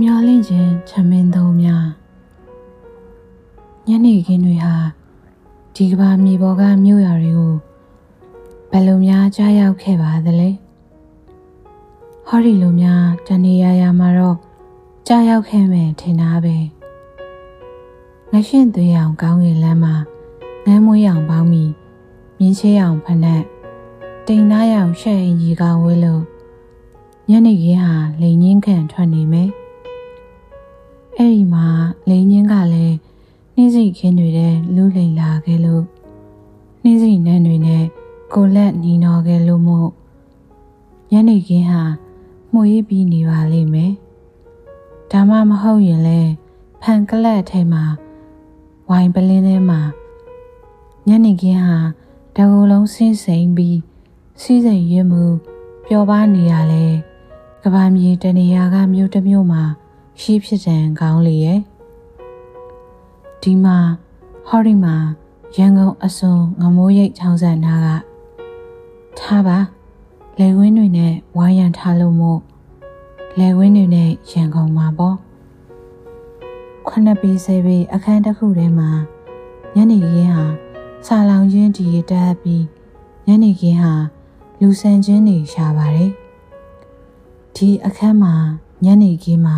မျောလင့်ခြင်းချမင်းသုံးများညနေခင်းတွေဟာဒီကဘာမြေပေါ်ကမြို့ရွာတွေကိုဘယ်လိုများကြားရောက်ခဲ့ပါသလဲဟောဒီလိုများတနေရာမှာတော့ကြားရောက်ခဲ့မယ်ထင်တာပဲငရှင်းသွေးအောင်ကောင်းကင်လမ်းမှာငမ်းမွေးအောင်ပေါင်းပြီးမြင်းချေးအောင်ဖနက်တိမ်သားရောင်ရှက်ရင်ကြီးကောင်းဝဲလို့ညနေခင်းဟာလိန်ငင်းခံထွက်နေမယ်အဲ့ဒီမှာလိန်ငင်းကလည်းနှင်းစိခင်းတွေတဲ့လူလိန်လာခဲ့လို့နှင်းစိနန်းတွေနဲ့ကိုလက်နီနော်ခဲ့လို့မို့ညနေခင်းဟာမှုရေးပြီးနေပါလိမ့်မယ်ဒါမှမဟုတ်ရင်လဲဖန်ကလတ်ထဲမှာဝိုင်ပလင်းထဲမှာညနေခင်းဟာတကူလုံးဆင်းစိမ်ပြီးစီးစိမ်ရွမှုပျော်ပါနေရလဲကဘာမြေတနေရာကမြို့တစ်မြို့မှာရှိဖြစ်တဲ့ကောင်းလေရဲ့ဒီမှာဟောဒီမှာရန်ကုန်အစွန်ငမိုးရိပ်ချောင်းဆန်နာကထားပါလေဝင်းတွေနဲ့ဝိုင်းရန်ထားလို့မို့လေဝင်းတွေနဲ့ရန်ကုန်မှာပေါ့9 ပေ10 ပေအခန်းတစ်ခုထဲမှာညနေခင်းဟာဆာလောင်ချင်းဒီတက်ပြီးညနေခင်းဟာလူဆန်ချင်းတွေရှာပါတယ်ဒီအခန်းမှာညနေခင်းမှာ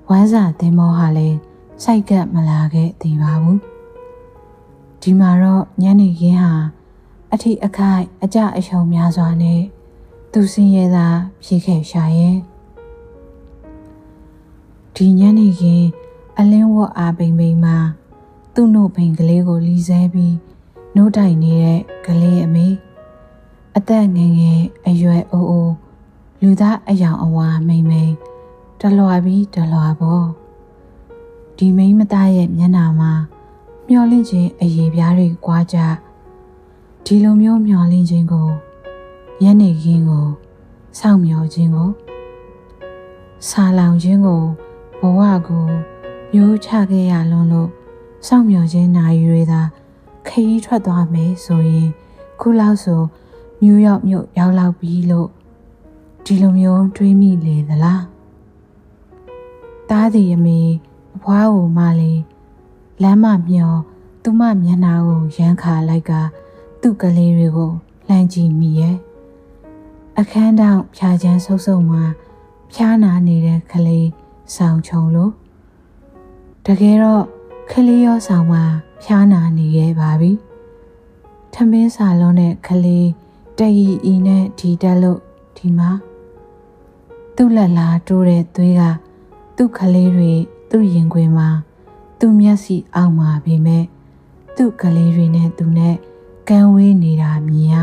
ဝမ်းစာသင်္ဘောဟာလည်းစိုက်ကပ်မလာခဲ့သေးပါဘူးဒီမှာတော့ညနေခင်းဟာအထိအခိုက်အကြအရှုံများစွာနဲ့သူစင်းရဲသာဖြေခဲ့ရှာရဲ့ဒီညနေခင်းအလင်းဝတ်အားပိန်ပိန်မှာသူ့နှုတ်ပိန်ကလေးကိုလီဆဲပြီးနှုတ်တိုင်နေတဲ့ကလေးအမေအသက်ငယ်ငယ်အရွယ်အိုအိုလူသားအယောင်အဝါမိန်မိန်တလွာပြီးတလွာပေါ်ဒီမိန်းမသားရဲ့မျက်နှာမှာမျောလင့်ခြင်းအရေးပြားတွေကွာကြဒီလိုမျိုးမျောလင့်ခြင်းကိုညနေခင်းကိုစောင့်မျှော်ခြင်းကိုဆာလောင်ခြင်းကိုဘဝကိုမျိုးချခဲ့ရလွန်းလို့စောင့်မျှော်ခြင်းနာရီတွေသာခရီးထွက်သွားမယ်ဆိုရင်ခုလောက်ဆိုနယူးယောက်မြို့ရောက်လောက်ပြီလို့ဒီလိုမျိုးတွေးမိလေသလားတားသည်အမေအဖွားကိုမလေးလမ်းမမျောသူမမျက်နှာကိုရမ်းခါလိုက်ကသူ့ကလေးတွေကိုလှမ်းကြည့်မိရဲ့အခန်းတောင်ဖြာချမ်းဆုပ်ဆုပ်မှဖျားနာနေတဲ့ကလေးဆောင်ချုံလို့တကယ်တော့ကလေးရောဆောင်မှဖျားနာနေခဲ့ပါပြီထမင်းစာလုံးနဲ့ကလေးတရီအီနဲ့ဒီတက်လို့ဒီမှာသူ့လက်လားတိုးတဲ့သွေးကသူ့ကလေးတွေသူ့ရင်ခွင်မှာသူ့မျက်စိအောက်မှာပဲမဲ့သူ့ကလေးတွေနဲ့သူနဲ့ကန်းဝေးနေတာမြင်ရ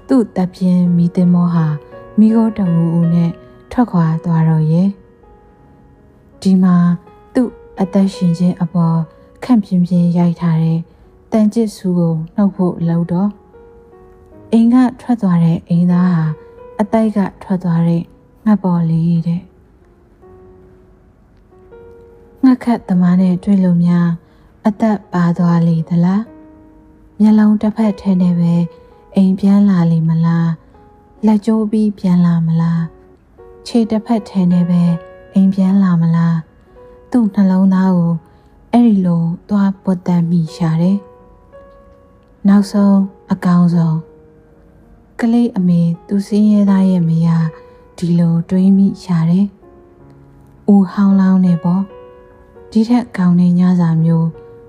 သူ့တပ်ပြင်းမိသမောဟာမိခိုးတဝူဦးနဲ့ထွက်ခွာသွားတော့ရဲ့ဒီမှာသူ့အသက်ရှင်ခြင်းအပေါ်ခန့်ပြင်းပြင်းရိုက်ထားတဲ့တန်ကျစ်စုကိုနှုတ်ဖို့လုပ်တော့အိမ်ကထွက်သွားတဲ့အိမ်သားဟာအတိုက်ကထွက်သွားတဲ့ငှက်ပေါ်လေးတဲ့ငှက်ခတ်သမားနဲ့တွေ့လို့များအသက်ပါသွားလေသလားမျက်လုံးတစ်ဖက်ထဲနဲ့ပဲအိမ်ပြန်လာလေမလားလက်ကျိုးပြီးပြန်လာမလားခြေတစ်ဖက်ထဲနဲ့ပဲအိမ်ပြန်လာမလားသူ့နှလုံးသားကိုအဲ့ဒီလိုသွားပွတ်တမ်းမိရှာတယ်နောက်ဆုံးအကောင်ဆုံးကလေးအမေသူစင်းရဲသားရဲ့မယားဒီလိုတွေးမိရှာတယ်ဦးဟောင်းလောင်းနေပေါ့ဒီထက်ကောင်းတဲ့ညစာမျိုး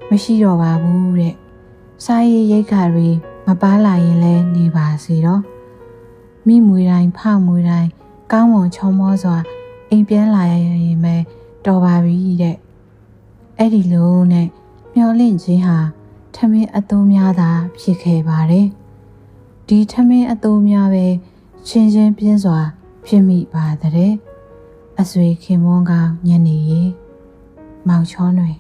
မရှိတော့ပါဘူးတဲ့စားရည်ရိတ်ခါတွေမပါလာရင်လဲနေပါစေတော့မိမွေတိုင်းဖမွေတိုင်းကောင်းမွန်ချုံမောစွာအိမ်ပြန်လာရင်ပဲတော်ပါပြီတဲ့အဲ့ဒီလိုနဲ့မျောလင့်ခြင်းဟာထမင်းအသုံးများသာဖြစ်ခဲ့ပါတယ်ဒီထမင်းအသုံးများပဲချင်းချင်းပြင်းစွာဖြစ်မိပါတဲ့အဆွေခင်မွန်းကောင်းညနေရေမောင်ချောနွယ်